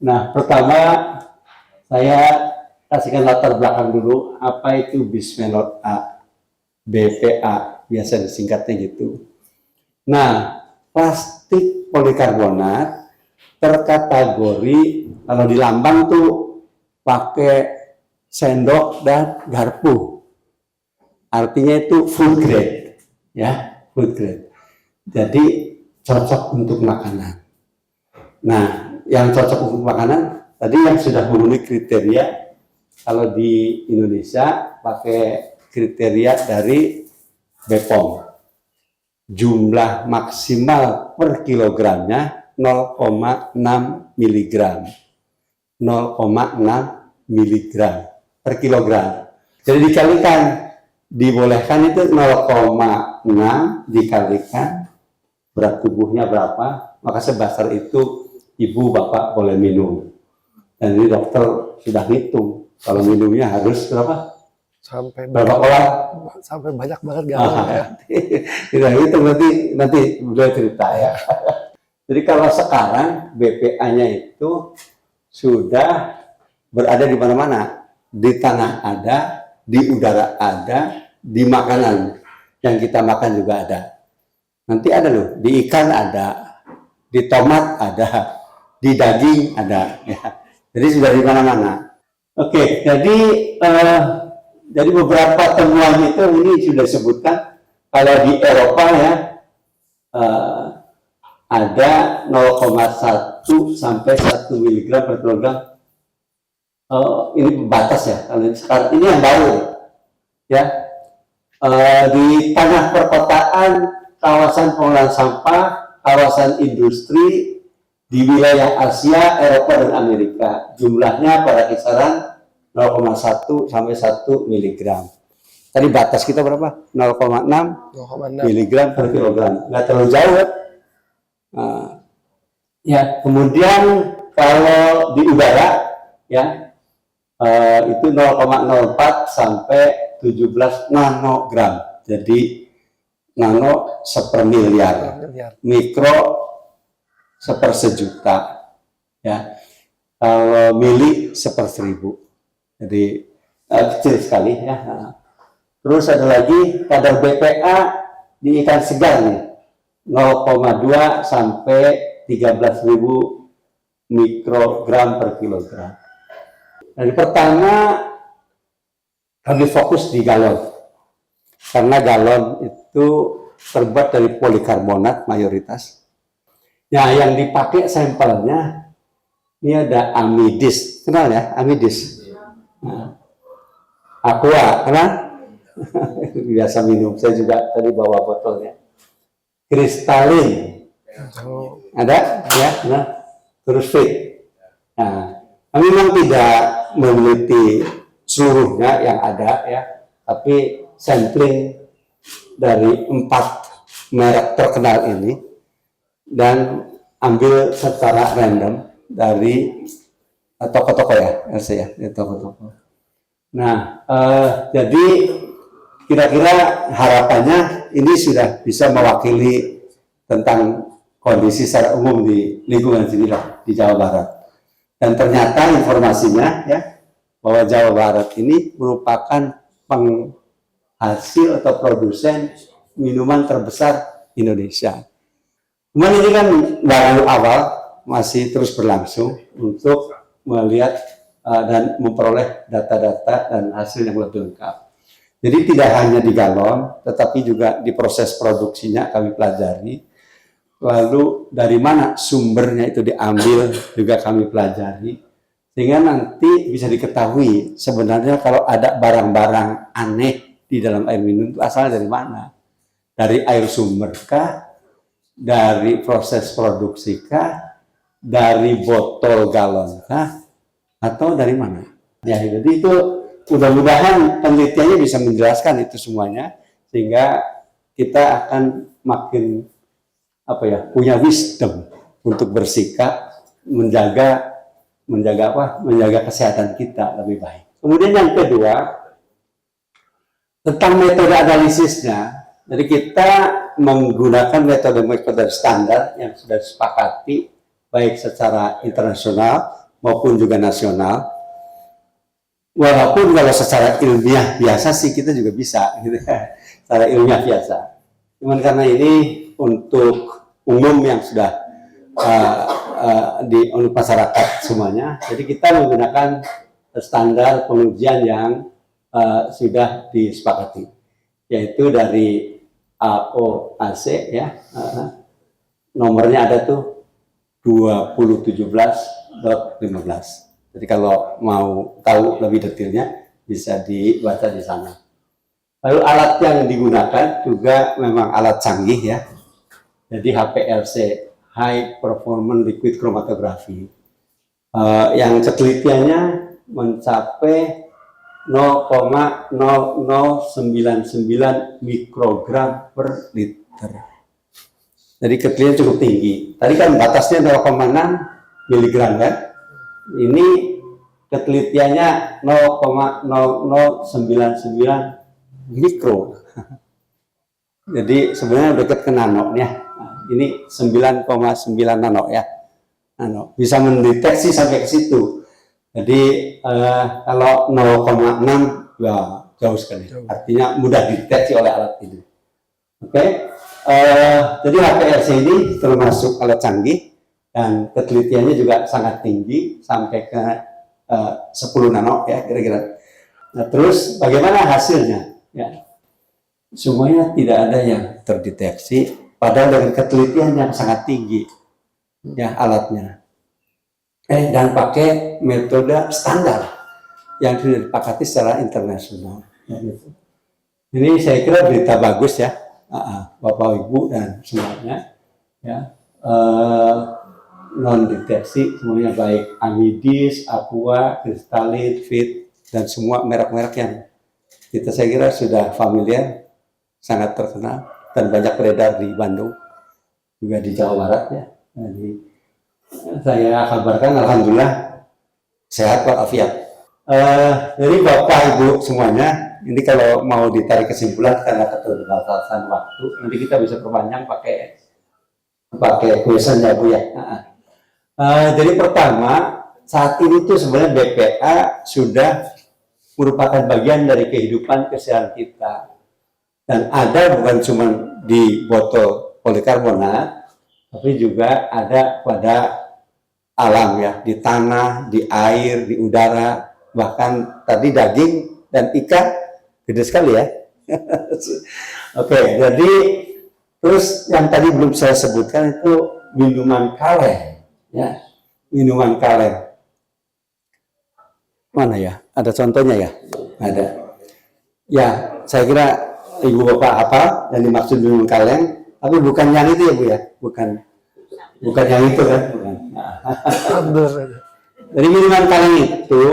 Nah, pertama saya kasihkan latar belakang dulu, apa itu bisfenol A, BPA, biasa disingkatnya gitu. Nah, plastik polikarbonat terkategori kalau di lambang tuh pakai sendok dan garpu. Artinya itu food grade, ya, food grade. Jadi cocok untuk makanan. Nah, yang cocok untuk makanan tadi yang sudah memenuhi kriteria. Kalau di Indonesia pakai kriteria dari BPOM, jumlah maksimal per kilogramnya 0,6 mg, 0,6 mg per kilogram. Jadi dikalikan, dibolehkan itu 0,6 dikalikan berat tubuhnya berapa, maka sebesar itu ibu bapak boleh minum. Dan ini dokter sudah hitung, kalau minumnya harus berapa? Sampai berapa orang? Sampai banyak banget galon ya. Tidak hitung, nanti beliau cerita ya. Jadi kalau sekarang BPA-nya itu sudah berada di mana-mana, di tanah ada, di udara ada, di makanan yang kita makan juga ada. Nanti ada loh, di ikan ada, di tomat ada, di daging ada, ya. Jadi sudah di mana-mana. Oke, jadi beberapa temuan itu ini sudah disebutkan. Kalau di Eropa ya ada 0,1 sampai 1 mg per kilogram. Ini batas ya. Sekarang ini yang baru ya. Di tanah perkotaan, kawasan pengolahan sampah, kawasan industri di wilayah Asia, Eropa, dan Amerika. Jumlahnya pada kisaran 0,1 sampai 1 mg. Tadi batas kita berapa? 0,6 mg per kilogram. Nggak terlalu jauh ya. Ya, kemudian kalau di udara ya itu 0,04 sampai 17 nanogram. Jadi nano sepermiliar, mikro sepersejuta, ya. Kalau mili seperseribu, jadi kecil sekali ya. Terus ada lagi kadar BPA di ikan segar nih, 0,2 sampai 13.000 mikrogram per kilogram. Dari pertama kami fokus di galon, karena galon itu terbuat dari polikarbonat mayoritas. Nah, yang dipakai sampelnya ini ada amidis, kenal ya amidis? Nah, Aqua, kenal? Biasa minum, saya juga tadi bawa botolnya. Kristalin, ada ya, nah, terus fit. Nah, kami memang tidak meneliti seluruhnya yang ada ya, tapi sampling dari 4 merek terkenal ini dan ambil secara random dari toko-toko ya, ya toko-toko. Nah, jadi kira-kira harapannya ini sudah bisa mewakili tentang kondisi secara umum di lingkungan sini lah, di Jawa Barat. Dan ternyata informasinya ya bahwa Jawa Barat ini merupakan penghasil atau produsen minuman terbesar Indonesia. Cuman ini kan baru awal, masih terus berlangsung untuk melihat dan memperoleh data-data dan hasil yang lebih lengkap. Jadi tidak hanya di galon, tetapi juga di proses produksinya kami pelajari. Lalu dari mana sumbernya itu diambil juga kami pelajari. Sehingga nanti bisa diketahui sebenarnya kalau ada barang-barang aneh di dalam air minum itu asalnya dari mana. Dari air sumber kah? Dari proses produksi kah? Dari botol galon kah? Atau dari mana? Ya, jadi itu mudah-mudahan penelitiannya bisa menjelaskan itu semuanya, sehingga kita akan makin punya wisdom untuk bersikap menjaga kesehatan kita lebih baik. Kemudian yang kedua tentang metode analisisnya. Jadi kita menggunakan metode standar yang sudah disepakati baik secara internasional maupun juga nasional. Walaupun kalau secara ilmiah biasa sih kita juga bisa, gitu ya. Secara ilmiah biasa. Cuman karena ini untuk umum yang sudah di untuk masyarakat semuanya, jadi kita menggunakan standar pengujian yang sudah disepakati, yaitu dari AOAC ya, nomornya ada tuh 2017.15. Jadi kalau mau tahu lebih detailnya bisa dibaca di sana. Lalu alat yang digunakan juga memang alat canggih ya. Jadi HPLC, High Performance Liquid Chromatography, yang ketelitiannya mencapai 0,0099 mikrogram per liter. Jadi ketelitian cukup tinggi. Tadi kan batasnya 0,6 miligram kan. Ini ketelitiannya 0,0099 mikro. Jadi sebenarnya dekat ke nano ya. Ini 9,9 nano ya. Nano. Bisa mendeteksi sampai ke situ. Jadi kalau 0,6 ya jauh sekali. Artinya mudah dideteksi oleh alat ini. Oke. Jadi HPLC ini termasuk alat canggih dan ketelitiannya juga sangat tinggi sampai ke 10 nano ya kira-kira. Nah, terus bagaimana hasilnya? Ya, semuanya tidak ada yang terdeteksi, padahal dengan ketelitian yang sangat tinggi ya alatnya. Dan pakai metode standar yang sudah disepakati secara internasional. Ya, gitu. Ini saya kira berita bagus ya, Bapak Ibu dan semuanya. Ya, non deteksi semuanya baik Amidis, Aqua, Kristalin, Fit dan semua merek-merek yang kita saya kira sudah familiar, sangat terkenal dan banyak beredar di Bandung juga di Jawa Barat ya. Jadi saya kabarkan alhamdulillah sehat walafiat. Jadi Bapak Ibu semuanya, ini kalau mau ditarik kesimpulan karena keterbatasan waktu, nanti kita bisa perpanjang pakai question ya Bu ya. Jadi pertama, saat ini tuh sebenarnya BPA sudah merupakan bagian dari kehidupan kesehatan kita. Dan ada bukan cuma di botol polikarbonat, tapi juga ada pada alam ya, di tanah, di air, di udara, bahkan tadi daging dan ikan, gede sekali ya. Oke, jadi terus yang tadi belum saya sebutkan itu minuman kaleng. Ya, minuman kaleng. Mana ya? Ada contohnya ya? Ada. Ya, saya kira Ibu Bapak apa yang dimaksud minuman kaleng, tapi bukan yang itu ya Bu ya? Bukan yang itu kan? Bukan. Jadi minuman kaleng itu,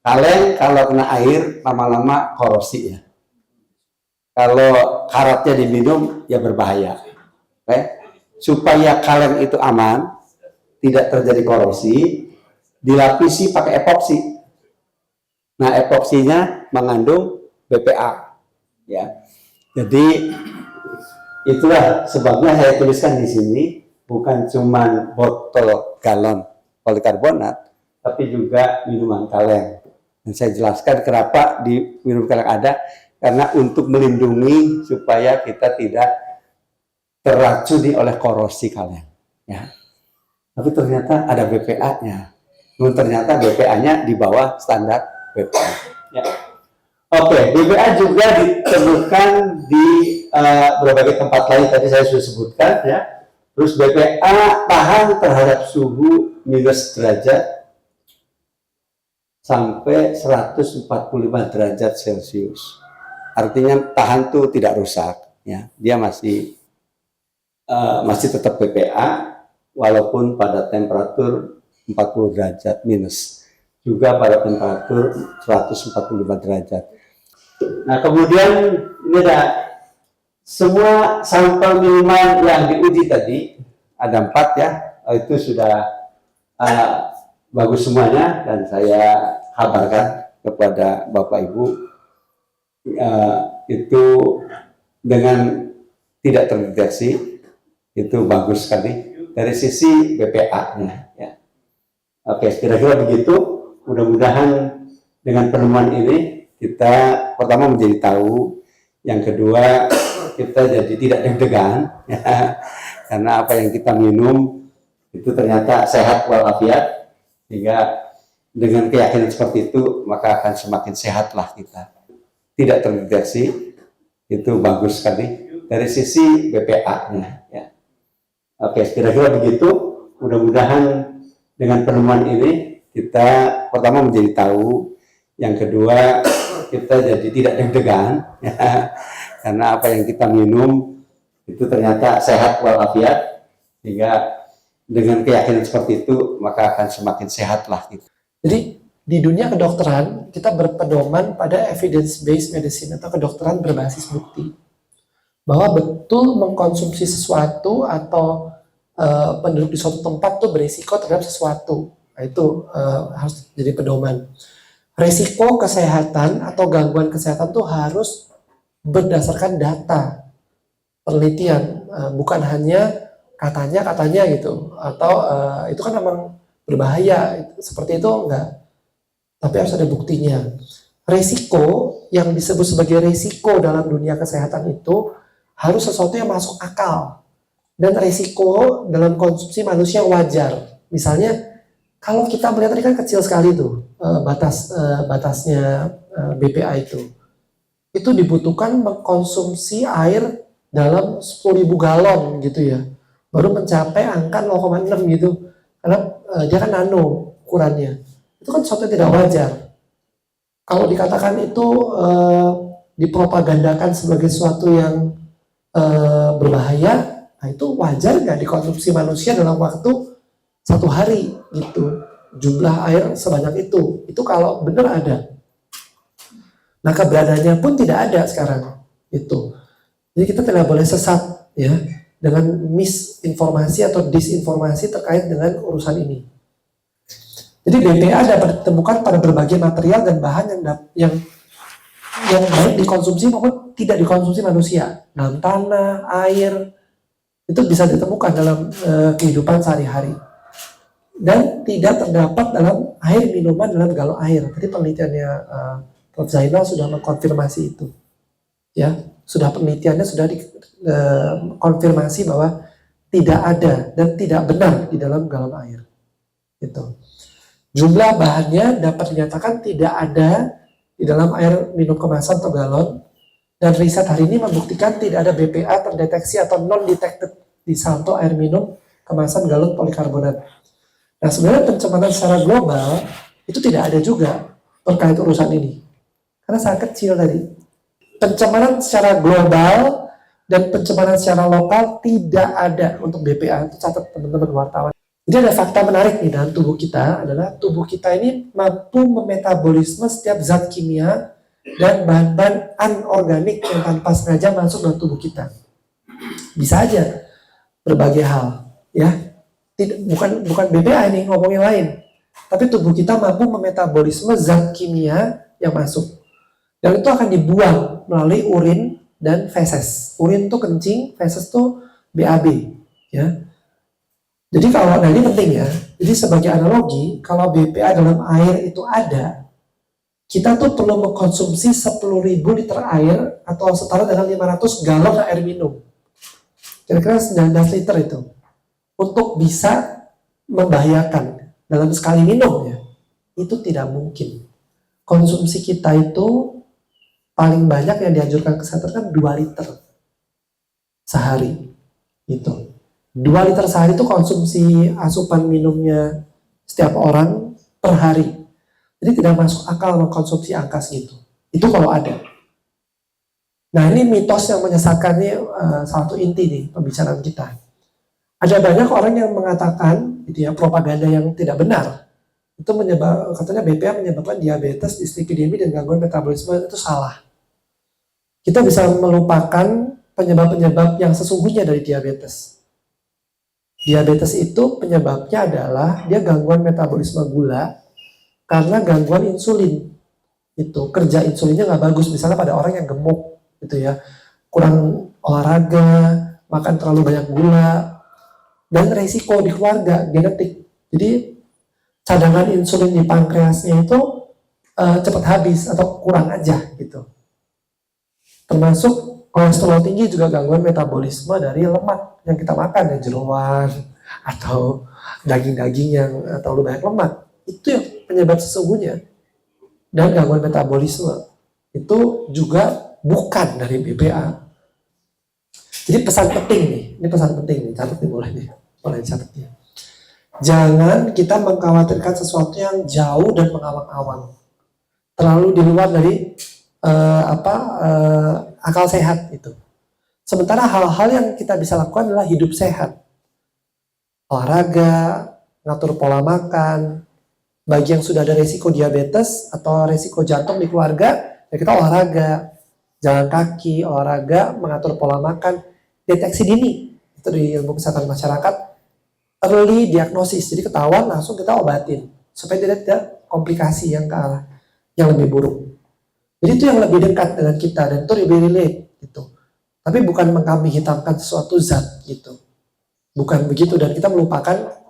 kaleng kalau kena air lama-lama korosi ya. Kalau karatnya diminum ya berbahaya. Oke? Supaya kaleng itu aman, tidak terjadi korosi, dilapisi pakai epoksi. Nah, epoksinya mengandung BPA. Ya, jadi itulah sebabnya saya tuliskan di sini bukan cuma botol galon polikarbonat, tapi juga minuman kaleng. Dan saya jelaskan kenapa di minuman kaleng ada, karena untuk melindungi supaya kita tidak terracuni oleh korosi kaleng. Ya. Tapi ternyata ada BPA-nya. Ternyata BPA-nya di bawah standar BPA. Ya. Oke, BPA juga ditemukan di berbagai tempat lain, tadi saya sudah sebutkan ya. Terus BPA tahan terhadap suhu minus derajat sampai 145 derajat Celcius. Artinya tahan tuh tidak rusak ya. Dia masih tetap BPA walaupun pada temperatur 40 derajat minus, juga pada temperatur 145 derajat. Nah, kemudian ini ada semua sampel minuman yang diuji tadi, ada 4 ya, itu sudah bagus semuanya, dan saya kabarkan kepada Bapak Ibu itu dengan tidak terdeteksi, itu bagus sekali dari sisi BPA-nya ya. Oke, kira-kira begitu. Mudah-mudahan dengan penemuan ini kita pertama menjadi tahu, yang kedua kita jadi tidak deg-degan ya, karena apa yang kita minum itu ternyata sehat walafiat, sehingga dengan keyakinan seperti itu maka akan semakin sehatlah kita. Tidak terdeteksi, itu bagus sekali dari sisi BPA-nya. Ya. Oke, kira-kira begitu. Mudah-mudahan dengan penemuan ini kita pertama menjadi tahu, yang kedua kita jadi tidak deg-degan ya, karena apa yang kita minum itu ternyata sehat walafiat, sehingga dengan keyakinan seperti itu maka akan semakin sehatlah kita. Jadi di dunia kedokteran kita berpedoman pada evidence based medicine atau kedokteran berbasis bukti, bahwa betul mengkonsumsi sesuatu atau penduduk di suatu tempat tuh berisiko terhadap sesuatu. Nah, itu harus jadi pedoman. Risiko kesehatan atau gangguan kesehatan tuh harus berdasarkan data, penelitian, bukan hanya katanya gitu, atau itu kan memang berbahaya, seperti itu enggak, tapi harus ada buktinya. Risiko yang disebut sebagai risiko dalam dunia kesehatan itu harus sesuatu yang masuk akal, dan risiko dalam konsumsi manusia wajar. Misalnya kalau kita melihat tadi kan kecil sekali tuh batasnya BPA itu dibutuhkan mengkonsumsi air dalam 10.000 galon gitu ya, baru mencapai angka 0,6 gitu, karena dia kan nano ukurannya. Itu kan sesuatu yang tidak wajar. Kalau dikatakan itu dipropagandakan sebagai sesuatu yang berbahaya, nah itu wajar nggak dikonsumsi manusia dalam waktu 1 hari gitu, jumlah air sebanyak itu kalau benar ada. Nah keberadaannya pun tidak ada sekarang itu. Jadi kita tidak boleh sesat ya dengan misinformasi atau disinformasi terkait dengan urusan ini. Jadi BPA dapat ditemukan pada berbagai material dan bahan yang baik dikonsumsi maupun tidak dikonsumsi manusia, dalam tanah, air, itu bisa ditemukan dalam kehidupan sehari-hari, dan tidak terdapat dalam air minuman dalam galon air. Tadi penelitiannya Prof. Zainal sudah mengkonfirmasi itu, ya, penelitiannya sudah dikonfirmasi bahwa tidak ada dan tidak benar di dalam galon air. Itu. Jumlah bahannya dapat dinyatakan tidak ada di dalam air minum kemasan atau galon, dan riset hari ini membuktikan tidak ada BPA terdeteksi atau non-detected di saldo air minum kemasan galon polikarbonat. Nah sebenarnya pencemaran secara global itu tidak ada juga terkait urusan ini, karena sangat kecil tadi. Pencemaran secara global dan pencemaran secara lokal tidak ada untuk BPA. Itu catat teman-teman wartawan. Jadi ada fakta menarik nih dalam tubuh kita, adalah tubuh kita ini mampu memetabolisme setiap zat kimia dan bahan-bahan anorganik yang tanpa sengaja masuk dalam tubuh kita. Bisa aja berbagai hal, ya. Bukan BPA ini, ngomongin lain. Tapi tubuh kita mampu memetabolisme zat kimia yang masuk. Dan itu akan dibuang melalui urin dan feses. Urin itu kencing, feses itu BAB, ya. Jadi kalau, nah ini penting ya, jadi sebagai analogi, kalau BPA dalam air itu ada, kita tuh perlu mengkonsumsi 10.000 liter air atau setara dengan 500 galon air minum. Kira-kira 19 liter itu, untuk bisa membahayakan dalam sekali minum ya, itu tidak mungkin. Konsumsi kita itu paling banyak yang dianjurkan kesehatan kan 2 liter sehari, itu. 2 liter sehari itu konsumsi asupan minumnya setiap orang per hari. Jadi tidak masuk akal mengkonsumsi angka segitu. Itu kalau ada. Nah ini mitos yang menyesatkan ini satu inti nih pembicaraan kita. Ada banyak orang yang mengatakan gitu ya, propaganda yang tidak benar. Itu katanya BPA menyebabkan diabetes, dislipidemi, dan gangguan metabolisme. Itu salah. Kita bisa melupakan penyebab-penyebab yang sesungguhnya dari diabetes. Diabetes itu penyebabnya adalah dia gangguan metabolisme gula karena gangguan insulin. Itu kerja insulinnya nggak bagus, misalnya pada orang yang gemuk gitu ya, kurang olahraga, makan terlalu banyak gula, dan resiko di keluarga genetik. Jadi cadangan insulin di pankreasnya itu cepat habis atau kurang aja gitu. Termasuk kolesterol tinggi juga gangguan metabolisme dari lemak yang kita makan, ya jeroan atau daging-daging yang terlalu banyak lemak. Itu yang penyebab sesungguhnya. Dan gangguan metabolisme itu juga bukan dari BPA. Jadi pesan penting nih, ini pesan penting nih, catat nih boleh catatnya. Jangan kita mengkhawatirkan sesuatu yang jauh dan mengawang-awang, terlalu di luar dari akal sehat itu. Sementara hal-hal yang kita bisa lakukan adalah hidup sehat, olahraga, ngatur pola makan. Bagi yang sudah ada resiko diabetes atau resiko jantung di keluarga, ya kita olahraga, jalan kaki, olahraga, mengatur pola makan, deteksi dini. Itu di ilmu kesehatan masyarakat, early diagnosis, jadi ketahuan langsung kita obatin supaya tidak komplikasi yang ke arah yang lebih buruk. Jadi itu yang lebih dekat dengan kita dan itu lebih relate gitu. Tapi bukan mengkambing hitamkan sesuatu zat gitu, bukan begitu, dan kita melupakan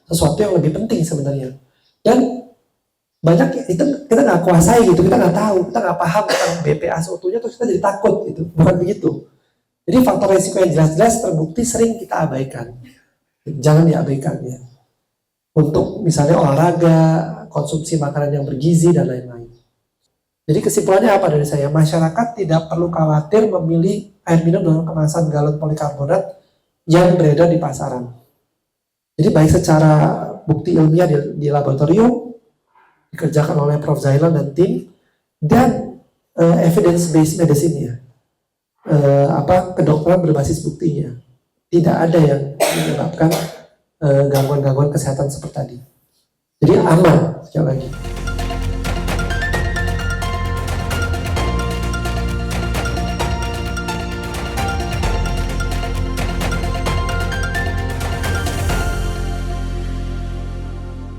sesuatu yang lebih penting sebenarnya. Dan banyak itu kita nggak kuasai gitu, kita nggak tahu, kita nggak paham tentang BPA seutuhnya, terus kita jadi takut gitu, bukan begitu. Jadi faktor resiko yang jelas-jelas terbukti sering kita abaikan. Jangan diabaikan ya. Untuk misalnya olahraga, konsumsi makanan yang bergizi dan lain-lain. Jadi kesimpulannya apa dari saya? Masyarakat tidak perlu khawatir memilih air minum dalam kemasan galon polikarbonat yang beredar di pasaran. Jadi baik secara bukti ilmiah di laboratorium dikerjakan oleh Prof. Zailan dan tim, dan evidence based medicine-nya, kedokteran berbasis buktinya. Tidak ada yang menyebabkan gangguan-gangguan kesehatan seperti tadi. Jadi aman sekali lagi.